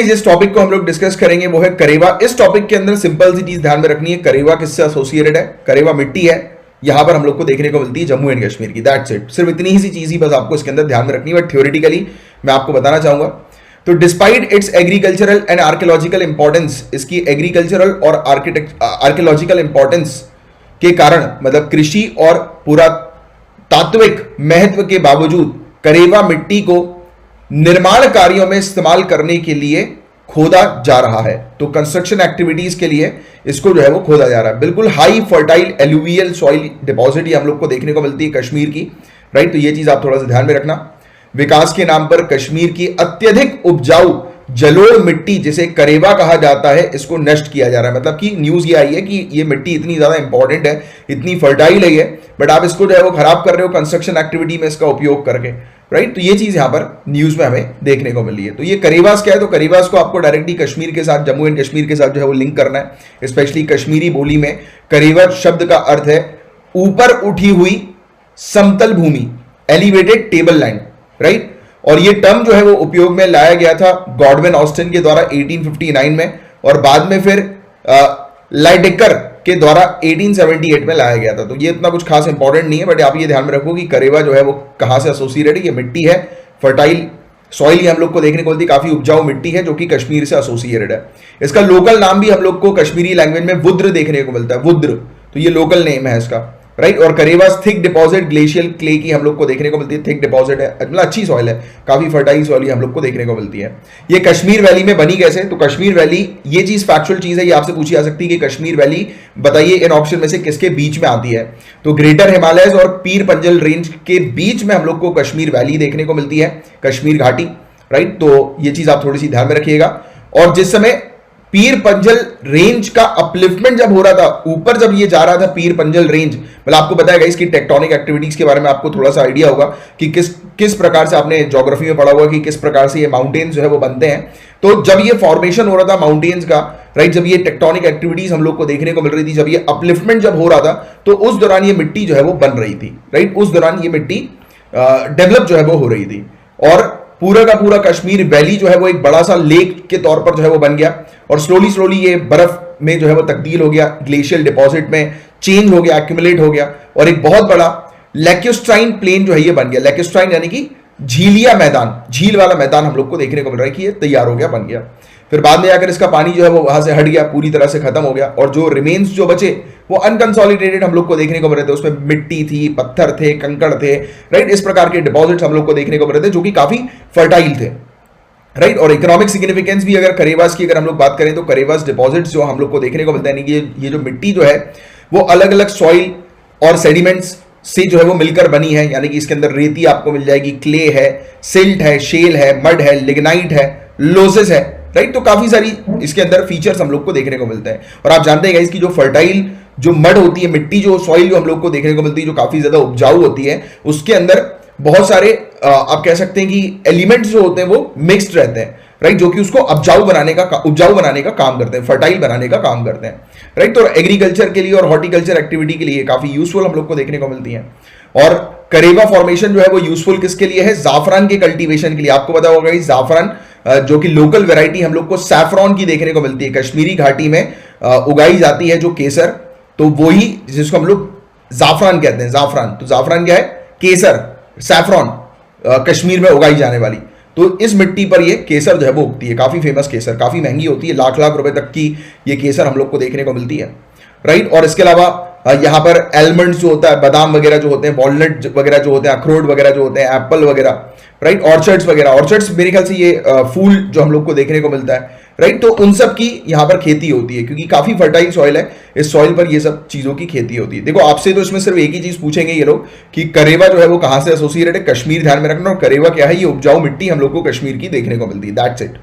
Guys जिस topic को हम लोग डिस्कस करेंगे वो है करेवा। इस टॉपिक के अंदर सिंपल सी चीज ध्यान में रखनी है, करेवा किससे एसोसिएटेड है? करेवा मिट्टी है, यहां पर हम लोग को देखने को मिलती है जम्मू एंड कश्मीर की। दैट्स इट, सिर्फ इतनी ही सी चीज ही बस आपको इसके अंदर ध्यान में रखनी है। बट थ्योरेटिकली मैं आपको बताना चाहूंगा, तो despite it's agricultural and archaeological importance, इसकी एग्रीकल्चरल और आर्कियोलॉजिकल इंपॉर्टेंस के कारण, मतलब कृषि और पुरातात्विक महत्व के बावजूद करेवा मिट्टी को निर्माण कार्यों में इस्तेमाल करने के लिए खोदा जा रहा है। तो कंस्ट्रक्शन एक्टिविटीज के लिए इसको जो है वो खोदा जा रहा है। बिल्कुल high fertile alluvial soil deposit ये हम लोग को देखने को मिलती है कश्मीर की, राइट। तो ये चीज आप थोड़ा सा ध्यान में रखना। विकास के नाम पर कश्मीर की अत्यधिक उपजाऊ जलोढ़ मिट्टी जिसे करेवा कहा जाता है, इसको नष्ट किया जा रहा है। मतलब कि न्यूज ये आई है कि ये मिट्टी इतनी ज्यादा इंपॉर्टेंट है, इतनी फर्टाइल है ये, बट आप इसको जो है वो खराब कर रहे हो कंस्ट्रक्शन एक्टिविटी में इसका उपयोग करके, राइट। तो ये चीज यहां पर न्यूज में हमें देखने को मिली है। तो ये करेवास क्या है? तो करेवास को आपको डायरेक्टली कश्मीर के साथ, जम्मू एंड कश्मीर के साथ जो है वो लिंक करना है। स्पेशली कश्मीरी बोली में करेवा शब्द का अर्थ है ऊपर उठी हुई समतल भूमि, एलिवेटेड टेबल लैंड, राइट। और ये टर्म जो है वो उपयोग में लाया गया था गॉडविन ऑस्टिन के द्वारा 1859 में, और बाद में फिर लाइडेकर के द्वारा 1878 में लाया गया था। तो ये इतना कुछ खास इंपॉर्टेंट नहीं है, बट आप ये ध्यान में रखो कि करेवा जो है वो कहां से एसोसिएटेड है। ये मिट्टी है, फर्टाइल सॉइल ये हम लोग को देखने को मिलती है, काफी उपजाऊ मिट्टी है जो कि कश्मीर से एसोसिएटेड है। इसका लोकल नाम भी हम लोग को कश्मीरी लैंग्वेज में वुद्र देखने को मिलता है, वुद्र। तो ये लोकल नेम है इसका, राइट। और करेवास थिक डिपॉजिट ग्लेशियल क्ले की हम लोग को देखने को मिलती है, थिक डिपॉजिट है, मतलब अच्छी सॉइल है, काफी फर्टाइल सॉइल हम लोग को देखने को मिलती है। ये कश्मीर वैली में बनी कैसे? तो कश्मीर वैली, ये चीज फैक्चुअल चीज है, ये आपसे पूछी जा सकती है कि कश्मीर वैली बताइए इन ऑप्शन में से किसके बीच में आती है। तो ग्रेटर हिमालयस और पीर पंजल रेंज के बीच में हम लोग को कश्मीर वैली देखने को मिलती है, कश्मीर घाटी, राइट। तो ये चीज आप थोड़ी सी ध्यान में रखिएगा। और जिस समय पीर पंजल रेंज का अपलिफ्टमेंट जब हो रहा था, ऊपर जब ये जा रहा था पीर पंजल रेंज, मतलब आपको बताया इसकी टेक्टोनिक एक्टिविटीज के बारे में आपको थोड़ा सा आइडिया होगा कि किस प्रकार से आपने ज्योग्राफी में पढ़ा हुआ कि किस प्रकार से ये माउंटेन्स जो है वो बनते हैं। तो जब ये फॉर्मेशन हो रहा था माउंटेन्स का, राइट, जब ये टेक्टोनिक एक्टिविटीज हम लोग को देखने को मिल रही थी, जब ये अपलिफ्टमेंट जब हो रहा था, तो उस दौरान ये मिट्टी जो है वो बन रही थी, राइट। उस दौरान ये मिट्टी डेवलप जो है वो हो रही थी, और पूरा का पूरा कश्मीर वैली जो है वो एक बड़ा सा लेक के तौर पर जो है वो बन गया, और स्लोली स्लोली ये बर्फ में जो है वो तब्दील हो गया, ग्लेशियल डिपॉजिट में चेंज हो गया, एक्यूमुलेट हो गया, और एक बहुत बड़ा लैक्यूस्ट्राइन प्लेन जो है ये बन गया। लैक्यूस्ट्राइन यानी कि झीलिया मैदान, झील वाला मैदान हम लोग को देखने को मिल रहा है कि ये तैयार हो गया, बन गया। फिर बाद में जाकर इसका पानी जो है वो वहां से हट गया, पूरी तरह से खत्म हो गया, और जो रिमेन्स जो बचे वो अनकंसोलिडेटेड हम लोग को देखने को मिल रहे थे। उसमें मिट्टी थी, पत्थर थे, कंकड़ थे, राइट। इस प्रकार के डिपॉजिट्स हम लोग को देखने को मिल रहे थे जो कि काफी फर्टाइल थे, राइट। और इकोनॉमिक सिग्निफिकेंस भी अगर करेवास की अगर हम लोग बात करें तो करेवास डिपॉजिट्स जो हम लोग को देखने को मिलते हैं, यानी कि ये जो मिट्टी जो है वो अलग अलग सॉइल और सेडिमेंट्स से जो है वो मिलकर बनी है। यानी कि इसके अंदर रेती आपको मिल जाएगी, क्ले है, सिल्ट है, शेल है, मड है, लिग्नाइट है, लोजेस है, राइट। तो काफी सारी इसके अंदर फीचर्स हम लोग को देखने को मिलते हैं। और आप जानते हैं इसकी जो फर्टाइल जो मड होती है, मिट्टी जो सॉइल जो हम लोग को देखने को मिलती है, जो काफी ज्यादा उपजाऊ होती है, उसके अंदर बहुत सारे आप कह सकते हैं कि एलिमेंट्स जो होते हैं वो मिक्स्ड रहते हैं, राइट, जो कि उसको उपजाऊ बनाने का काम करते हैं, फर्टाइल बनाने का काम करते हैं, राइट। तो एग्रीकल्चर के लिए और हॉर्टिकल्चर एक्टिविटी के लिए काफी यूजफुल हम लोग को देखने को मिलती है। और करेवा फॉर्मेशन जो है वो यूजफुल किसके लिए है? जाफरान के कल्टीवेशन के लिए। आपको पता होगा कि जाफरान जो कि लोकल वेराइटी हम लोग को सैफरॉन की देखने को मिलती है, कश्मीरी घाटी में उगाई जाती है जो केसर, तो वही जिसको हम लोग जाफरान कहते हैं, जाफरान। तो जाफरान क्या है? केसर, सैफरॉन, कश्मीर में उगाई जाने वाली। तो इस मिट्टी पर ये केसर जो है वो उगती है, काफी फेमस केसर, काफी महंगी होती है, लाख लाख रुपए तक की ये केसर हम लोग को देखने को मिलती है, राइट। और इसके अलावा यहाँ पर एलमंड्स जो होता है, बादाम वगैरह जो होते हैं, वॉलनट वगैरह जो होते हैं, अखरोट वगैरह जो होते हैं, एप्पल वगैरह, राइट। ऑर्चर्ड्स वगैरह, ऑर्चर्ड्स मेरे ख्याल से ये फूल जो हम लोग को देखने को मिलता है, राइट। तो उन सब की यहाँ पर खेती होती है क्योंकि काफी फर्टाइल सॉइल है, इस सॉइल पर ये सब चीजों की खेती होती है। देखो आपसे तो इसमें सिर्फ एक ही चीज पूछेंगे ये लोग कि करेवा जो है वो कहां से एसोसिएटेड है, कश्मीर ध्यान में रखना, और करेवा क्या है? ये उपजाऊ मिट्टी हम लोग को कश्मीर की देखने को मिलती है। That's it.